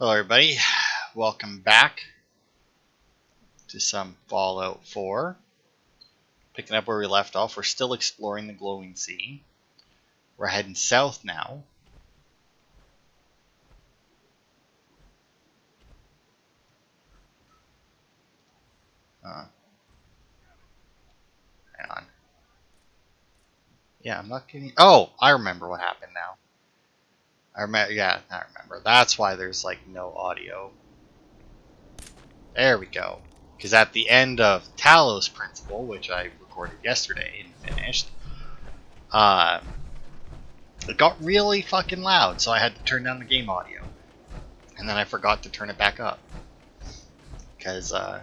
Hello, everybody. Welcome back to some Fallout 4. Picking up where we left off, we're still exploring the glowing sea. We're heading south now. Hang on. Yeah, I'm not getting. Oh, I remember what happened now. I remember. Yeah, I remember. That's why there's like no audio. There we go. Because at the end of Talos Principle, which I recorded yesterday and finished, it got really fucking loud, so I had to turn down the game audio. And then I forgot to turn it back up. Because I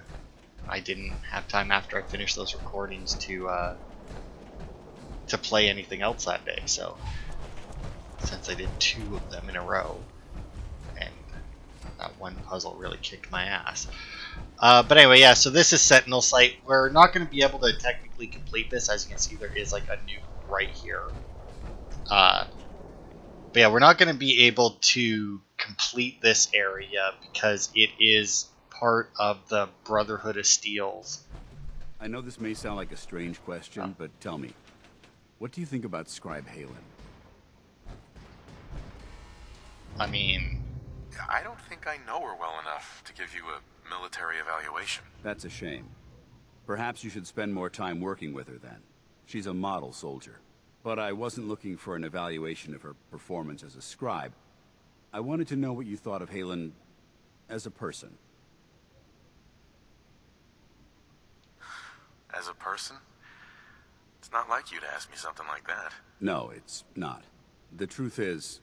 didn't have time after I finished those recordings to play anything else that day. So since I did 2 of them in a row, and that one puzzle really kicked my ass. But anyway, yeah. So this is Sentinel Site. We're not going to be able to technically complete this, as you can see. There is like a nuke right here. But yeah, we're not going to be able to complete this area because it is part of the Brotherhood of Steel's. I know this may sound like a strange question, but tell me, what do you think about Scribe Haylen? I mean, I don't think I know her well enough to give you a military evaluation. That's a shame. Perhaps you should spend more time working with her then. She's a model soldier. But I wasn't looking for an evaluation of her performance as a scribe. I wanted to know what you thought of Haylen as a person. As a person? It's not like you to ask me something like that. No, it's not. The truth is,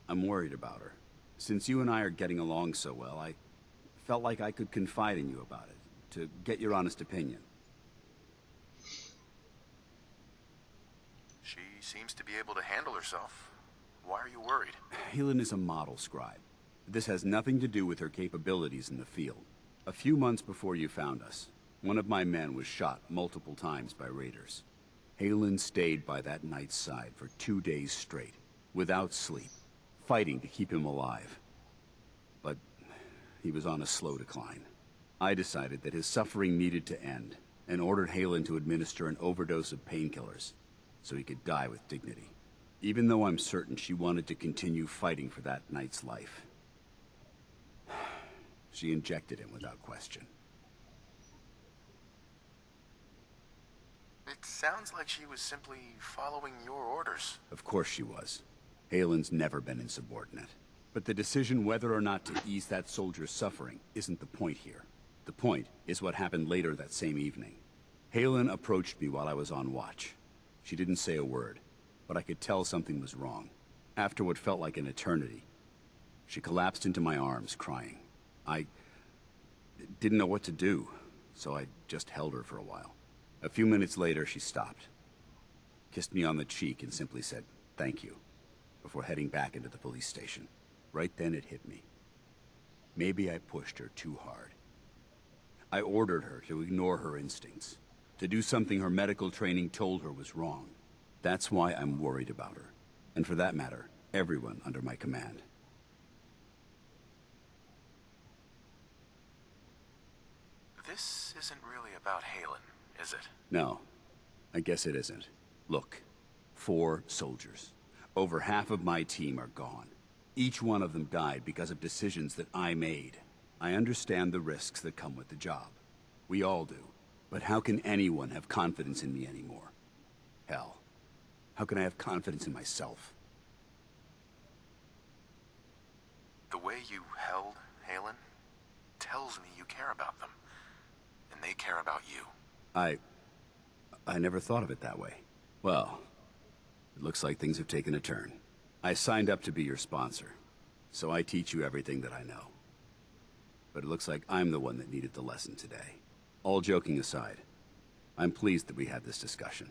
I'm worried about her. Since you and I are getting along so well, I felt like I could confide in you about it, to get your honest opinion. She seems to be able to handle herself. Why are you worried? Haylen is a model scribe. This has nothing to do with her capabilities in the field. A few months before you found us, one of my men was shot multiple times by raiders. Haylen stayed by that knight's side for 2 days straight, without sleep, fighting to keep him alive. But he was on a slow decline. I decided that his suffering needed to end, and ordered Haylen to administer an overdose of painkillers, so he could die with dignity. Even though I'm certain she wanted to continue fighting for that knight's life. She injected him without question. It sounds like she was simply following your orders. Of course she was. Haylen's never been insubordinate. But the decision whether or not to ease that soldier's suffering isn't the point here. The point is what happened later that same evening. Haylen approached me while I was on watch. She didn't say a word, but I could tell something was wrong. After what felt like an eternity, she collapsed into my arms, crying. I didn't know what to do, so I just held her for a while. A few minutes later, she stopped, kissed me on the cheek, and simply said, "Thank you," before heading back into the police station. Right then it hit me. Maybe I pushed her too hard. I ordered her to ignore her instincts, to do something her medical training told her was wrong. That's why I'm worried about her, and for that matter, everyone under my command. This isn't really about Haylen, is it? No, I guess it isn't. Look, 4 soldiers. Over half of my team are gone. Each one of them died because of decisions that I made. I understand the risks that come with the job. We all do. But how can anyone have confidence in me anymore? Hell, how can I have confidence in myself? The way you held Haylen tells me you care about them. And they care about you. I never thought of it that way. Well, it looks like things have taken a turn. I signed up to be your sponsor, so I teach you everything that I know. But it looks like I'm the one that needed the lesson today. All joking aside, I'm pleased that we had this discussion.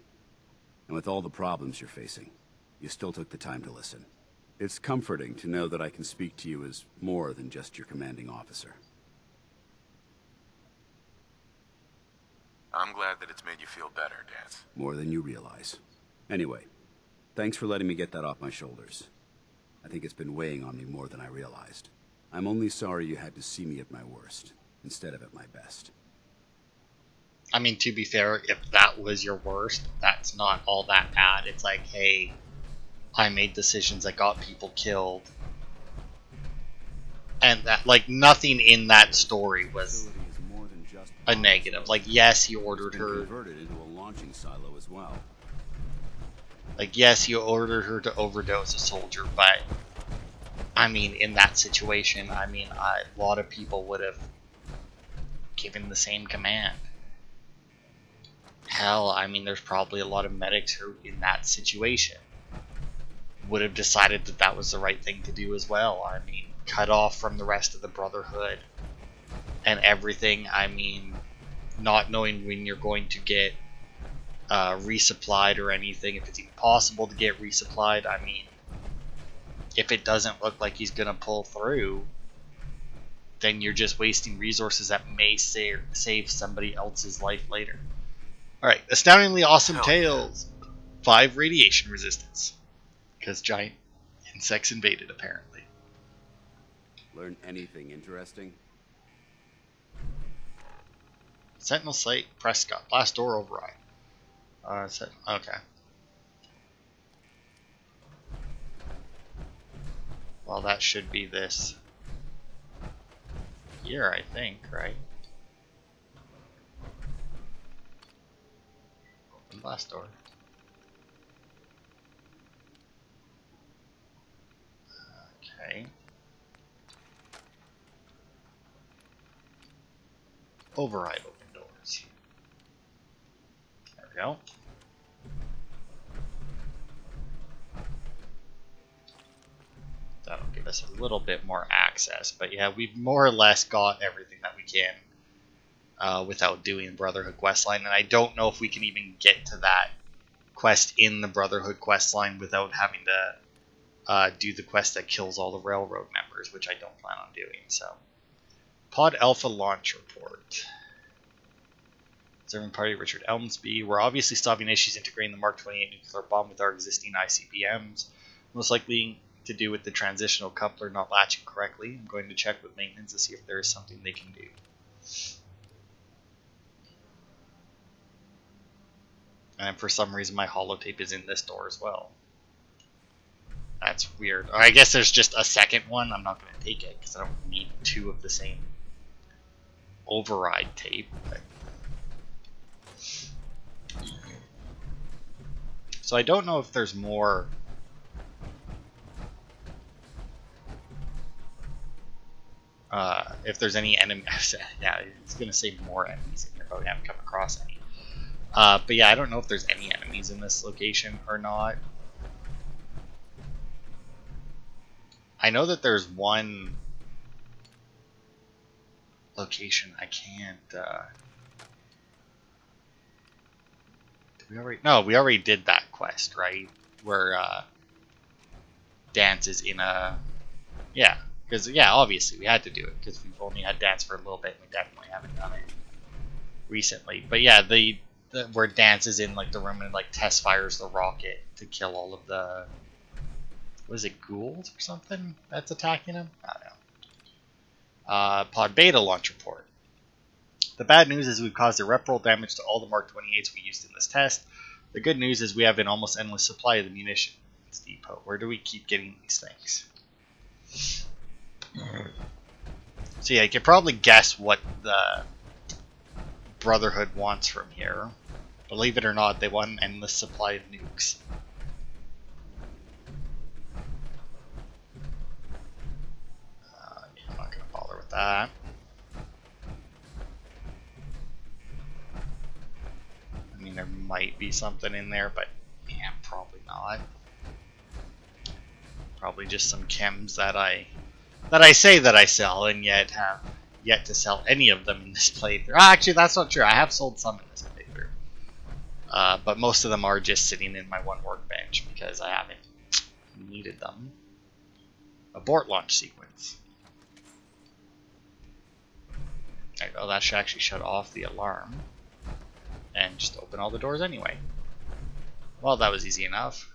And with all the problems you're facing, you still took the time to listen. It's comforting to know that I can speak to you as more than just your commanding officer. I'm glad that it's made you feel better, Dance. More than you realize. Anyway, thanks for letting me get that off my shoulders. I think it's been weighing on me more than I realized. I'm only sorry you had to see me at my worst, instead of at my best. I mean, to be fair, if that was your worst, that's not all that bad. It's like, hey, I made decisions that got people killed. And that, like, nothing in that story was a negative. Like, yes, he ordered her. Converted into a launching silo as well. Like, yes, he ordered her to overdose a soldier, but I mean, in that situation, I mean, a lot of people would have given the same command. Hell, I mean, there's probably a lot of medics who, in that situation, would have decided that that was the right thing to do as well. I mean, cut off from the rest of the Brotherhood and everything. I mean, not knowing when you're going to get resupplied or anything, if it's even possible to get resupplied. I mean, if it doesn't look like he's gonna pull through, then you're just wasting resources that may save somebody else's life later. Alright, astoundingly awesome tales. 5 radiation resistance. Because giant insects invaded, apparently. Learn anything interesting? Sentinel Site, Prescott. Blast door override. Okay. Well, that should be this here, I think, right? Open blast door. Okay. Override open doors. There we go. That'll give us a little bit more access, but yeah, we've more or less got everything that we can without doing Brotherhood questline, and I don't know if we can even get to that quest in the Brotherhood questline without having to do the quest that kills all the Railroad members, which I don't plan on doing. So, Pod Alpha launch report. Observing party Richard Elmsby. We're obviously solving issues integrating the Mark 28 nuclear bomb with our existing ICBMs. Most likely to do with the transitional coupler not latching correctly. I'm going to check with maintenance to see if there is something they can do. And for some reason my holotape is in this door as well. That's weird. Or I guess there's just a second one. I'm not going to take it because I don't need 2 of the same override tape. But... So I don't know if there's more... if there's any enemies. Yeah, it's going to say more enemies in here, but we haven't come across any. But yeah, I don't know if there's any enemies in this location or not. I know that there's one location I can't... Did we already... No, we already did that quest, right? Where Dance is in a... Yeah, because, yeah, obviously we had to do it, because we've only had Dance for a little bit, and we definitely haven't done it recently. But yeah, where Dance is in like the room and like test fires the rocket to kill all of the... Was it ghouls or something that's attacking him? I don't know. Pod Beta launch report. The bad news is we've caused irreparable damage to all the Mark 28s we used in this test. The good news is we have an almost endless supply of the munitions depot. Where do we keep getting these things? So yeah, you can probably guess what the Brotherhood wants from here. Believe it or not, they want an endless supply of nukes. I'm not going to bother with that. I mean, there might be something in there, but yeah, probably not. Probably just some chems that I say that I sell, and yet have yet to sell any of them in this playthrough. Actually, that's not true. I have sold some in this playthrough, but most of them are just sitting in my one workbench because I haven't needed them. Abort launch sequence. There you go. That should actually shut off the alarm. And just open all the doors anyway. Well, that was easy enough.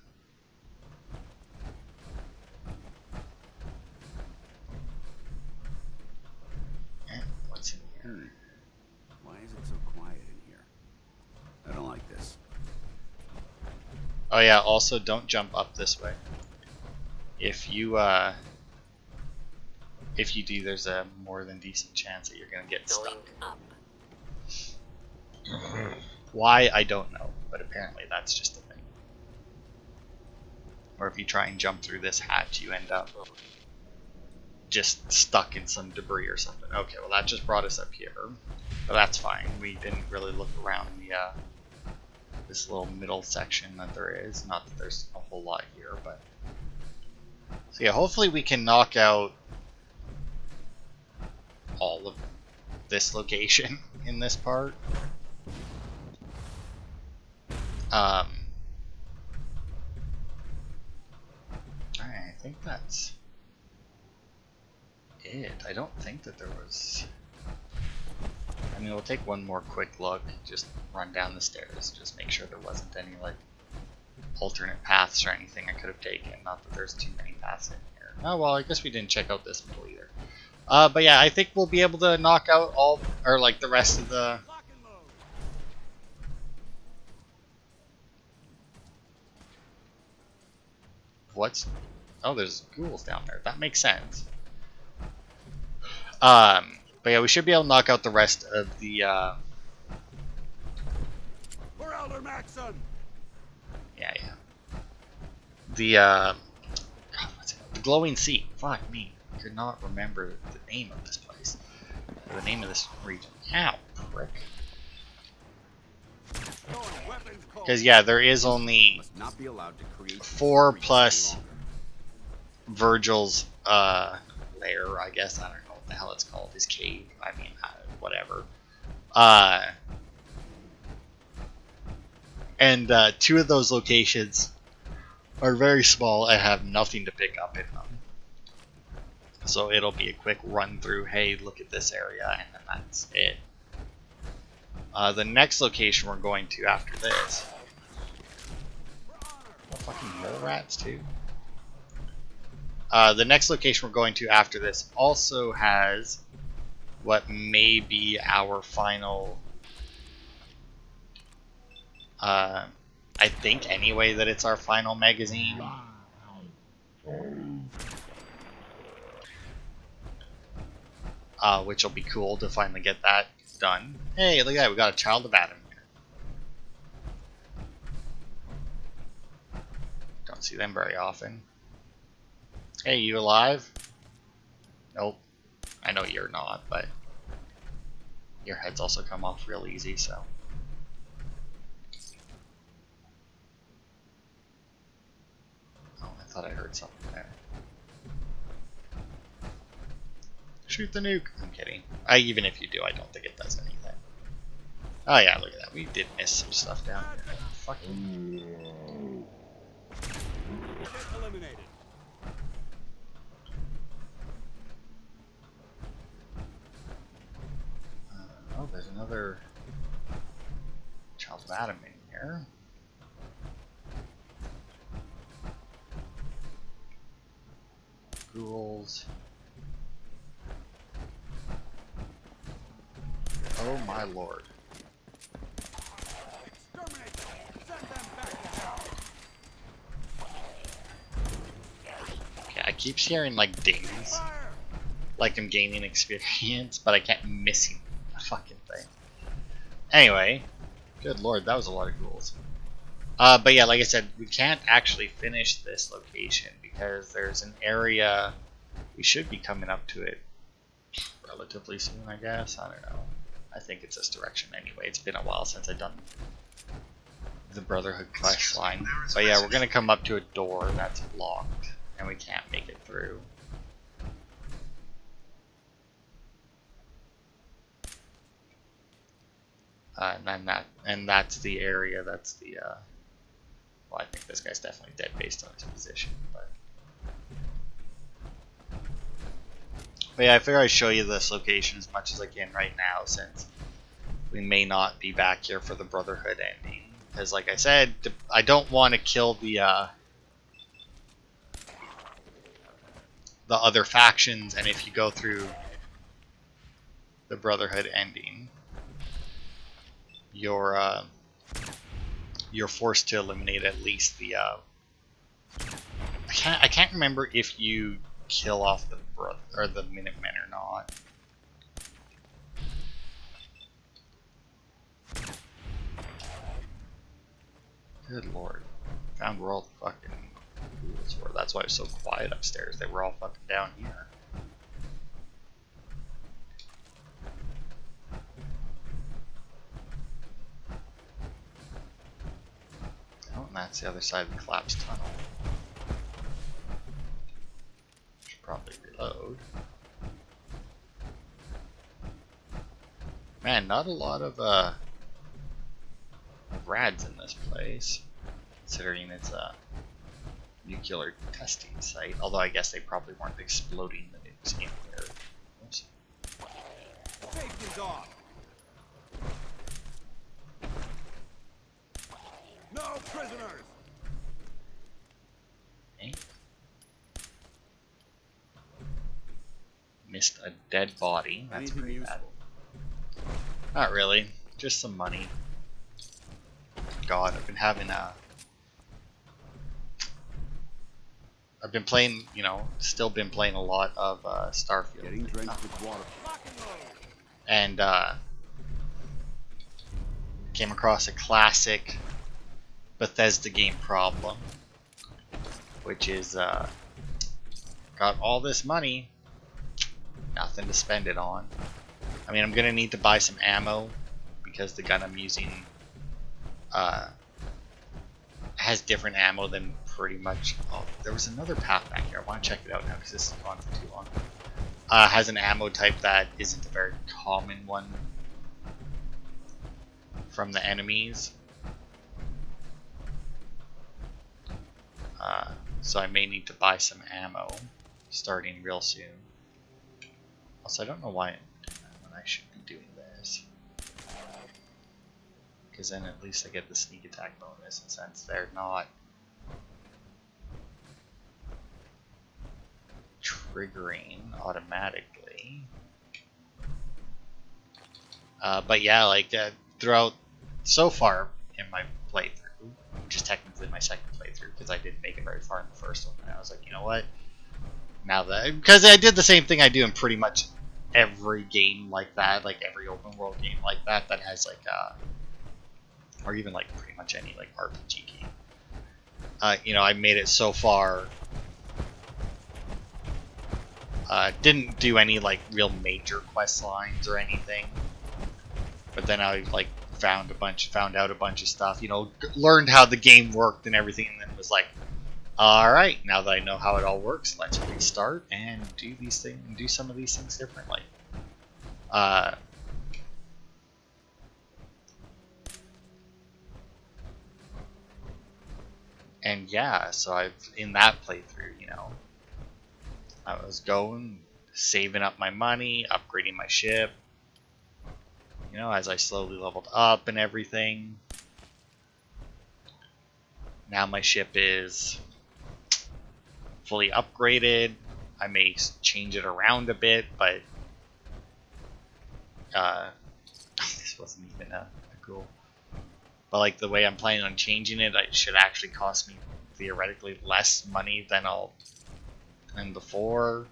Oh yeah, also don't jump up this way. If you do, there's a more than decent chance that you're gonna get stuck. Going up. Why, I don't know, but apparently that's just a thing. Or if you try and jump through this hatch, you end up just stuck in some debris or something. Okay, well that just brought us up here. But that's fine. We didn't really look around the this little middle section that there is. Not that there's a whole lot here, but so yeah, hopefully we can knock out all of this location in this part. Alright, I think that's it. I don't think that there was... I mean, we'll take one more quick look, just run down the stairs, just make sure there wasn't any, like, alternate paths or anything I could have taken. Not that there's too many paths in here. Oh, well, I guess we didn't check out this middle either. But yeah, I think we'll be able to knock out all, or like the rest of the... What's... Oh, there's ghouls down there. That makes sense. But yeah, we should be able to knock out the rest of the, For Elder Maxson! Yeah. The, God, what's it? The Glowing Sea. Fuck me. I could not remember the name of this place. Or the name of this region. Ow, prick. Because, yeah, there is only Must not be allowed to create 4 plus Virgil's, lair, I guess. I don't know what the hell it's called. His cave. I mean, whatever. And 2 of those locations are very small and have nothing to pick up in them. So it'll be a quick run through, hey, look at this area, and then that's it. The next location we're going to after this... Oh, fucking mole rats, too. The next location we're going to after this also has what may be our final... I think anyway that it's our final magazine. Which will be cool to finally get that done. Hey, look at that, we got a Child of Adam here. Don't see them very often. Hey, you alive? Nope. I know you're not, but your heads also come off real easy, so. Oh, I thought I heard something there. Shoot the nuke! I'm kidding. Even if you do, I don't think it does anything. Oh yeah, look at that. We did miss some stuff down here. Fucking. eliminated. Oh, there's another Child of Adam in here. Ghouls. Oh my lord. Okay, I keep hearing like dings. Like I'm gaining experience, but I kept missing the fucking thing. Anyway, good lord, that was a lot of ghouls. But yeah, like I said, we can't actually finish this location because there's an area, we should be coming up to it relatively soon, I guess. I don't know. I think it's this direction anyway. It's been a while since I've done the Brotherhood quest line. But yeah, we're gonna come up to a door that's blocked and we can't make it through. And that's the area. That's the well, I think this guy's definitely dead based on his position, but yeah, I figure I'd show you this location as much as I can right now, since we may not be back here for the Brotherhood ending. Because, like I said, I don't want to kill the other factions, and if you go through the Brotherhood ending, you're you're forced to eliminate at least the. I can't remember if you kill off the brother or the Minutemen or not. Good lord. Found where all the fucking ghouls were. That's why it was so quiet upstairs. They were all fucking down here. Oh, and that's the other side of the collapsed tunnel. Should probably reload. Man, not a lot of rads in this place, considering it's a nuclear testing site. Although I guess they probably weren't exploding the nukes in there. Oops. Safety's off. No prisoners. Okay. Missed a dead body. That's Anything pretty bad. useful? Not really. Just some money. God, I've been having I've been playing, you know, still been playing a lot of Starfield. Getting drenched with water. And came across a classic Bethesda game problem, which is got all this money, nothing to spend it on. I mean, I'm gonna need to buy some ammo because the gun I'm using has different ammo than pretty much. Oh, there was another path back here. I want to check it out now because this has gone for too long. Has an ammo type that isn't a very common one from the enemies. So I may need to buy some ammo starting real soon. Also, I don't know why I'm doing that when I should be doing this. Because then at least I get the sneak attack bonus, and since they're not triggering automatically. But yeah, like throughout so far in my playthrough, which is technically my second playthrough because I didn't make it very far in the first one, and I was like, you know what? Now that, because I did the same thing I do in pretty much every game like that, like every open world game like that that has like or even like pretty much any like RPG game. You know, I made it so far. Didn't do any like real major quest lines or anything, but then I like found out a bunch of stuff. You know, learned how the game worked and everything, and then was like, all right, now that I know how it all works, let's restart and do these things, do some of these things differently. And yeah, so I've in that playthrough, you know, I was going, saving up my money, upgrading my ship. You know, as I slowly leveled up and everything. Now my ship is fully upgraded. I may change it around a bit, but this wasn't even a goal. But like the way I'm planning on changing it, it should actually cost me theoretically less money than before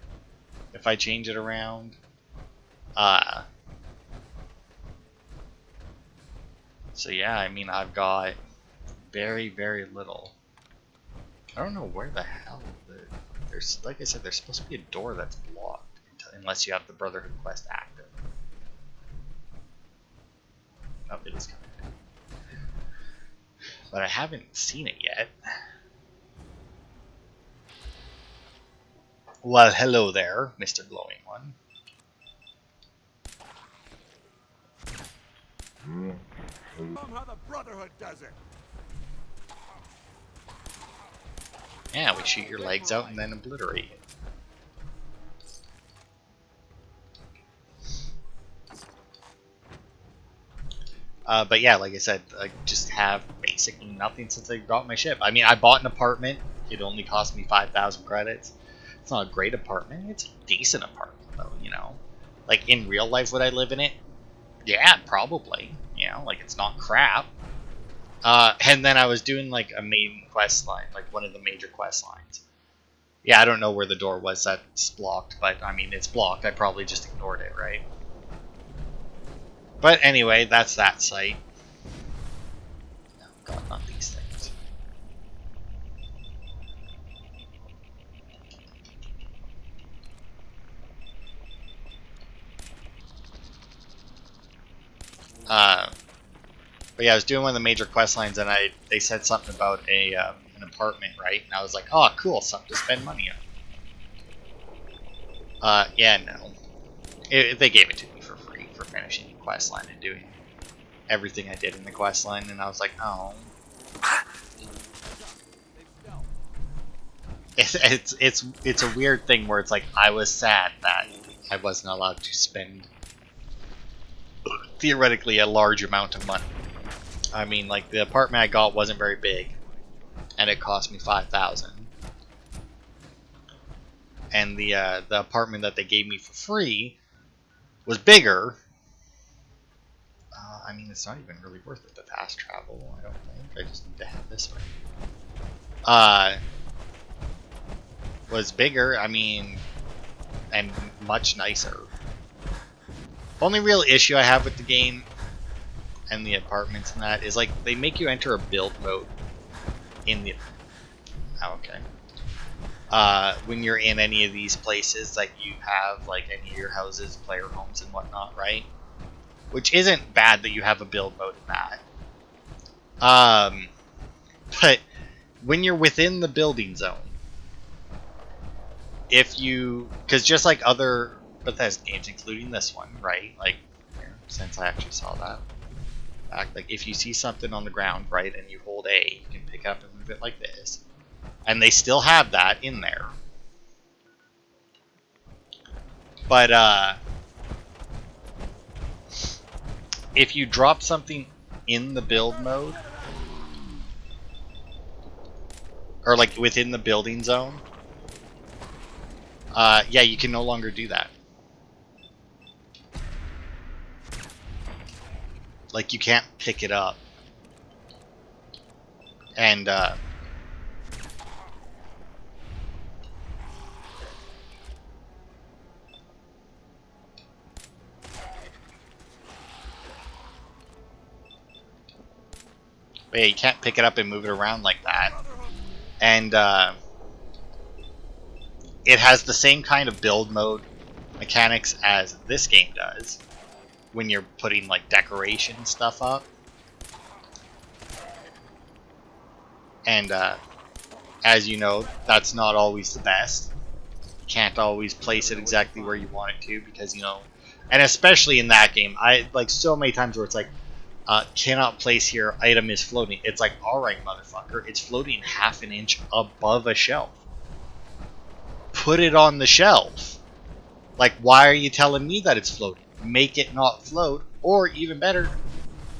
if I change it around. So yeah, I mean, I've got very, very little. I don't know where the hell there's, like I said, there's supposed to be a door that's blocked unless you have the Brotherhood quest active. Oh, it is coming. But I haven't seen it yet. Well, hello there, Mr. Glowing One. How the Brotherhood does it. Yeah, we shoot your legs out and then obliterate you. But yeah, like I said, I just have basically nothing since I got my ship. I mean, I bought an apartment. It only cost me 5,000 credits. It's not a great apartment. It's a decent apartment, though, you know. Like, in real life, would I live in it? Yeah, probably. You know, like, it's not crap. And then I was doing like a main quest line, like one of the major quest lines. Yeah, I don't know where the door was that's blocked, but I mean, it's blocked. I probably just ignored it, right? But anyway, that's that site. Oh god, not these things. But yeah, I was doing one of the major quest lines, and they said something about an apartment, right? And I was like, oh, cool, something to spend money on. Yeah, no. They gave it to me for free for finishing the quest line and doing everything I did in the quest line, and I was like, oh. It's a weird thing where it's like I was sad that I wasn't allowed to spend theoretically a large amount of money. I mean, like the apartment I got wasn't very big, and it cost me $5,000. And the apartment that they gave me for free was bigger. I mean, it's not even really worth it to fast travel. I don't think. I just need to head this way. Was bigger. I mean, and much nicer. Only real issue I have with the game and the apartments and that is like they make you enter a build mode in the. Oh, okay. When you're in any of these places, like you have like any of your houses, player homes, and whatnot, right? Which isn't bad that you have a build mode in that. But when you're within the building zone, because just like other Bethesda games, including this one, right? Like, since I actually saw that, like if you see something on the ground, right, and you hold A, you can pick it up and move it like this, and they still have that in there. But if you drop something in the build mode, or like within the building zone, yeah, you can no longer do that. Like you can't pick it up. And but yeah, you can't pick it up and move it around like that. And it has the same kind of build mode mechanics as this game does when you're putting like decoration stuff up. And as you know, that's not always the best. You can't always place it exactly where you want it to because, you know, and especially in that game, I like so many times where it's like, cannot place here, item is floating. It's like, alright, motherfucker, it's floating half an inch above a shelf. Put it on the shelf. Like, why are you telling me that it's floating? Make it not float, or even better,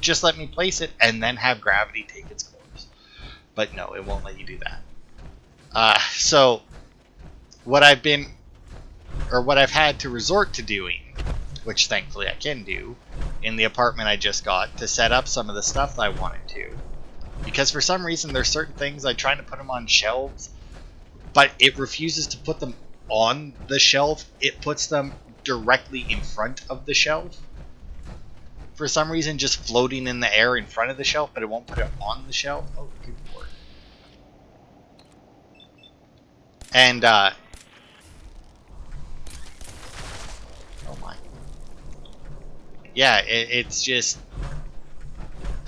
just let me place it and then have gravity take its course. But no, it won't let you do that. So, what I've had to resort to doing, which thankfully I can do, in the apartment I just got, to set up some of the stuff that I wanted to. Because for some reason there's certain things I try to put them on shelves, but it refuses to put them on the shelf. It puts them directly in front of the shelf. For some reason, just floating in the air in front of the shelf, but it won't put it on the shelf. Oh, good lord. And, oh my. Yeah, it's just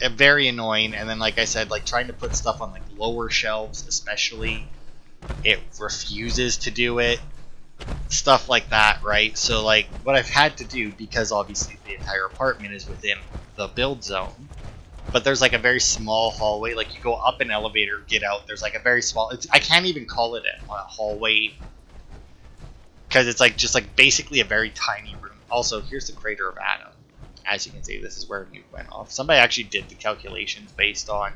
very annoying. And then, like I said, like trying to put stuff on like lower shelves, especially, it refuses to do it. Stuff like that, right? So like what I've had to do, because obviously the entire apartment is within the build zone, but there's like a very small hallway. Like you go up an elevator, get out, there's like a very small, I can't even call it a hallway because it's like just like basically a very tiny room. Also, here's the crater of Adam. As you can see, this is where a nuke went off. Somebody actually did the calculations based on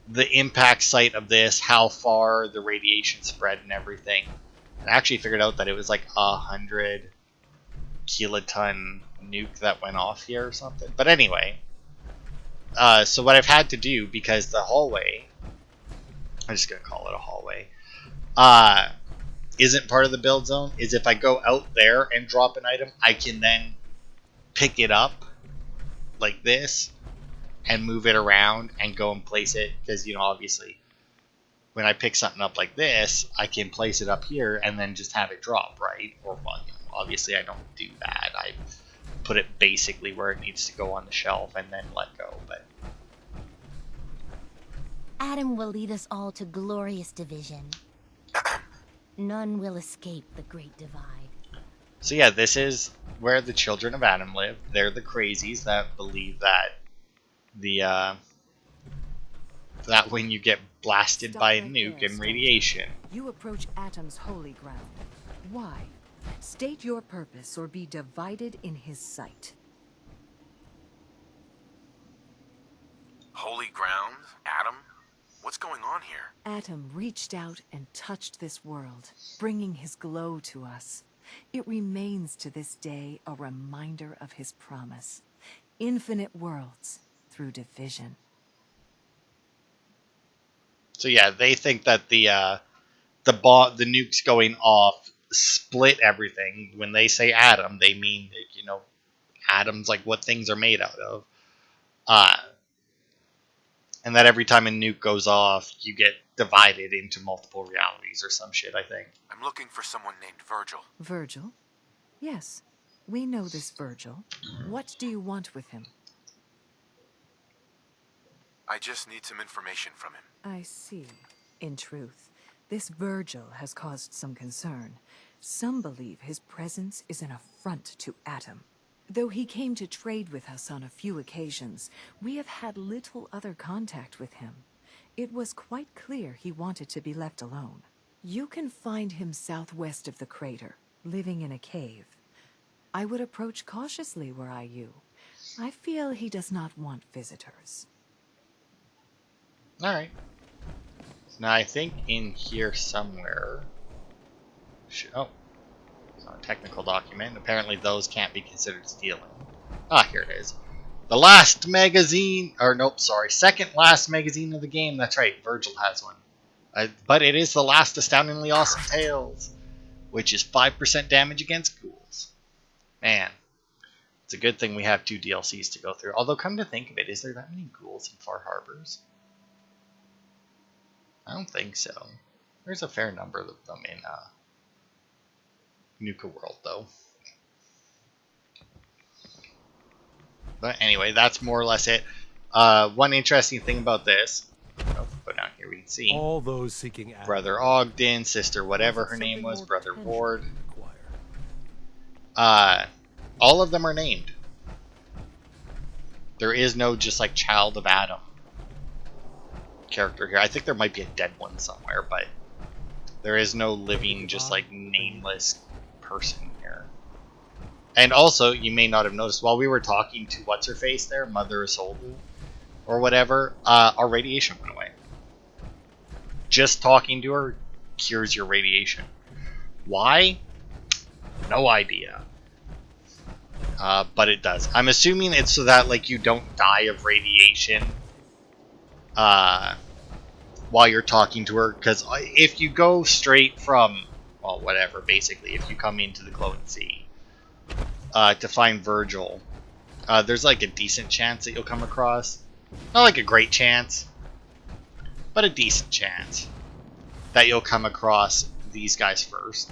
the impact site of this, how far the radiation spread and everything. And I actually figured out that it was like 100 kiloton nuke that went off here or something. But anyway, So what I've had to do, because the hallway, I'm just gonna call it a hallway, isn't part of the build zone, is if I go out there and drop an item, I can then pick it up like this and move it around and go and place it, because, you know, obviously when I pick something up like this, I can place it up here and then just have it drop, right? Or, well, you know, obviously I don't do that. I put it basically where it needs to go on the shelf and then let go, but Adam will lead us all to glorious division. None will escape the Great Divide. so yeah, this is where the children of Adam live. They're the crazies that believe that that when you get blasted Stop by a right nuke there, and stranger. radiation. You approach Atom's holy ground. Why? State your purpose or be divided in his sight. Holy ground? Adam? What's going on here? Atom reached out and touched this world, bringing his glow to us. It remains to this day a reminder of his promise. Infinite worlds through division. So yeah, they think that the nukes going off split everything. When they say atom, they mean, you know, atoms like what things are made out of. And that every time a nuke goes off, you get divided into multiple realities or some shit, I think. I'm looking for someone named Virgil. Virgil? Yes, we know this Virgil. What do you want with him? I just need some information from him. I see. In truth, this Virgil has caused some concern. Some believe his presence is an affront to Atom. Though he came to trade with us on a few occasions, we have had little other contact with him. It was quite clear he wanted to be left alone. You can find him southwest of the crater, living in a cave. I would approach cautiously were I you. I feel he does not want visitors. Alright. Now I think in here somewhere... Oh. It's not a technical document. Apparently those can't be considered stealing. Ah, here it is. The last magazine... Or nope, sorry. Second last magazine of the game. That's right, Virgil has one. But it is the last Astoundingly Awesome Tales, which is 5% damage against ghouls. Man. It's a good thing we have 2 DLCs to go through. Although, come to think of it, is there that many ghouls in Far Harbors? I don't think so. There's a fair number of them in Nuka World, though. But anyway, that's more or less it. One interesting thing about this, go down here, we can see All those seeking Brother Ogden, Sister whatever her name was, Brother Ward. All of them are named. There is no just like Child of Adam character here. I think there might be a dead one somewhere, but there is no living, just like nameless person here. And also, you may not have noticed, while we were talking to what's her face there, Mother Isolde, or whatever, our radiation went away. Just talking to her cures your radiation. Why? No idea. But it does. I'm assuming it's so that like you don't die of radiation while you're talking to her, because if you go straight from, well, whatever, basically, if you come into the Glowing Sea to find Virgil, there's like a decent chance that you'll come across, not like a great chance, but a decent chance that you'll come across these guys first.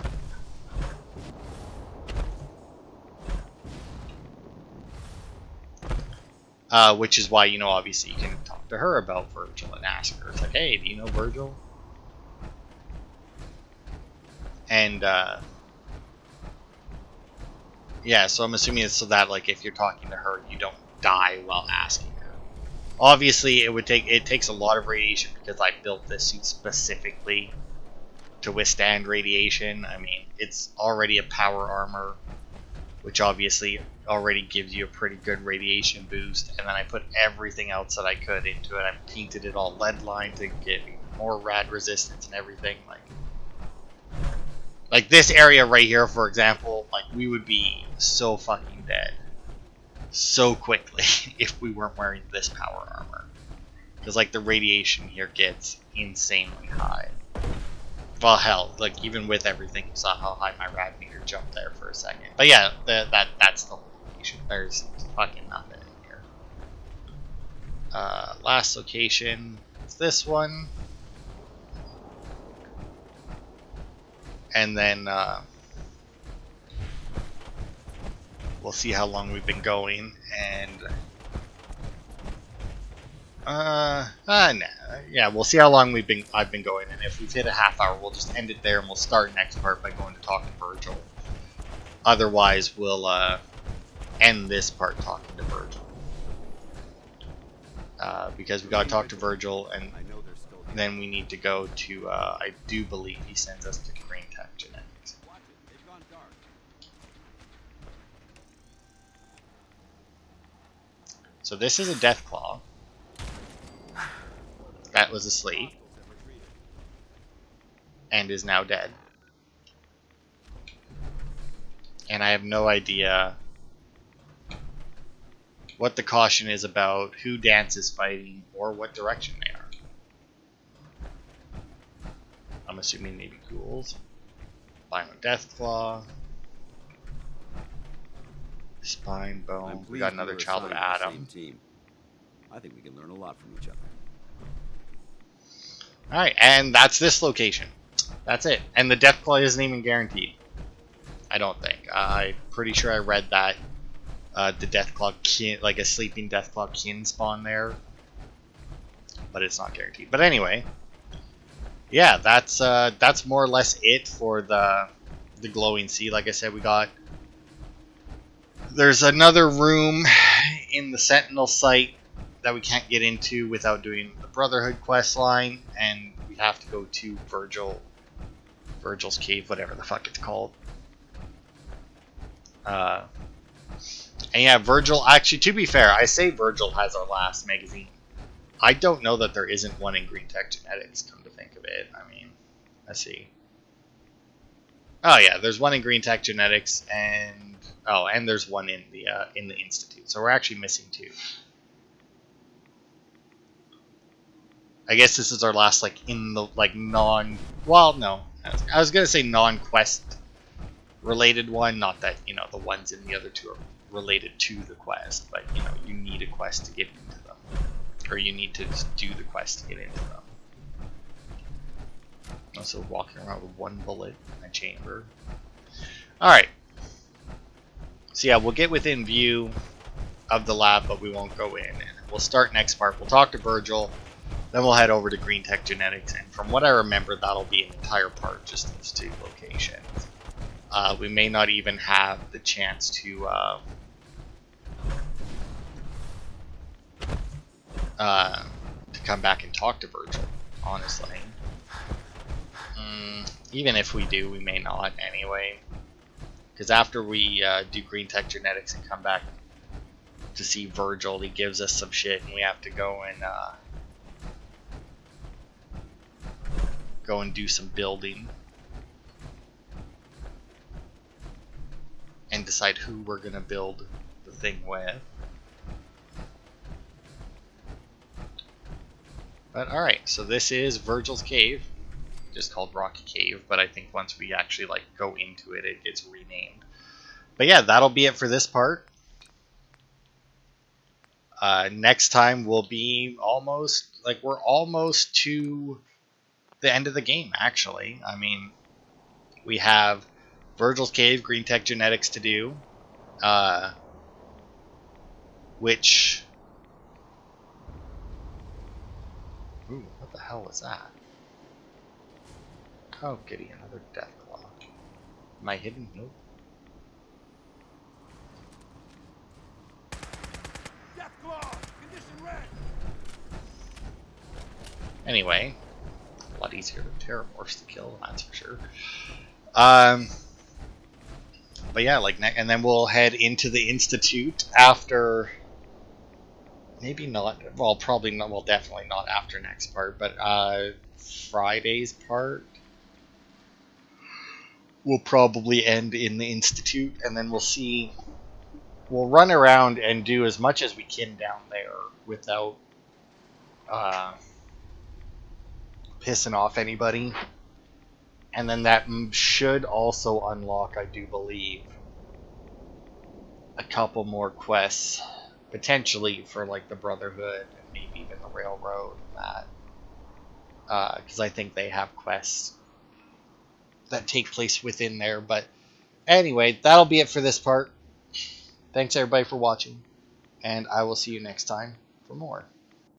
Which is why, you know, obviously you can talk to her about Virgil and ask her. It's like, hey, do you know Virgil? And, yeah, so I'm assuming it's so that, like, if you're talking to her, you don't die while asking her. Obviously, it takes a lot of radiation because I built this suit specifically to withstand radiation. I mean, it's already a power armor, which obviously already gives you a pretty good radiation boost, and then I put everything else that I could into it. I painted it all lead lined to get more rad resistance and everything. Like this area right here, for example, like we would be so fucking dead. so quickly if we weren't wearing this power armor. Because, like, the radiation here gets insanely high. Well, hell, like, even with everything, you saw how high my rad meter jumped there for a second. But yeah, that's the whole location. There's fucking nothing in here. Last location is this one. And then, we'll see how long we've been going, and yeah, we'll see how long I've been going, and if we've hit a half hour, we'll just end it there, and we'll start next part by going to talk to Virgil. Otherwise, we'll end this part talking to Virgil, because we gotta talk to Virgil, and then we need to go to. I do believe he sends us to Green Tech Genetics. So this is a Deathclaw that was asleep and is now dead. And I have no idea what the caution is about, who Dance is fighting, or what direction they are. I'm assuming maybe ghouls. Final Deathclaw. Spine Bone. We got another child of Adam. I think we can learn a lot from each other. Alright, and that's this location. That's it. And the Deathclaw isn't even guaranteed. I don't think. I'm pretty sure I read that the Deathclaw can, like a sleeping Deathclaw can spawn there. But it's not guaranteed. But anyway. Yeah, that's more or less it for the glowing sea. Like I said, there's another room in the Sentinel site that we can't get into without doing the Brotherhood quest line, and we have to go to Virgil's Cave, whatever the fuck it's called. And yeah, Virgil, actually, to be fair, I say Virgil has our last magazine. I don't know that there isn't one in Green Tech Genetics, come to think of it. I mean, let's see. Oh yeah, there's one in Green Tech Genetics, and there's one in the Institute. So we're actually missing two. I guess this is our last well, no, I was gonna say non-quest related one. Not that the ones in the other two are related to the quest, but you need a quest to get into them, or you need to do the quest to get into them. Also walking around with one bullet in a chamber. Alright. So yeah, we'll get within view of the lab, but we won't go in. And we'll start next part. We'll talk to Virgil, then we'll head over to Green Tech Genetics, and from what I remember, that'll be an entire part, just those two locations. We may not even have the chance to come back and talk to Virgil, honestly. Even if we do, we may not anyway. Because after we do Green Tech Genetics and come back to see Virgil, he gives us some shit, and we have to go and do some building and decide who we're gonna build the thing with. But alright, so this is Virgil's Cave. Just called Rocky Cave, but I think once we actually go into it, it gets renamed. But yeah, that'll be it for this part. Next time we'll be we're almost to the end of the game, actually. I mean, we have Virgil's Cave, Green Tech Genetics to do, which... Ooh, what the hell was that? Oh, goody, another Deathclaw. Am I hidden? Nope. Deathclaw! Condition red! Anyway, a lot easier than Terramorphs to kill, that's for sure. But yeah, and then we'll head into the Institute after... Maybe not, well, probably not, well, definitely not after next part, but Friday's part will probably end in the Institute, and then we'll see we'll run around and do as much as we can down there without pissing off anybody. And then that should also unlock, I do believe, a couple more quests, potentially for like the Brotherhood and maybe even the Railroad and that. Because I think they have quests that take place within there. But anyway, that'll be it for this part. Thanks everybody for watching, and I will see you next time for more.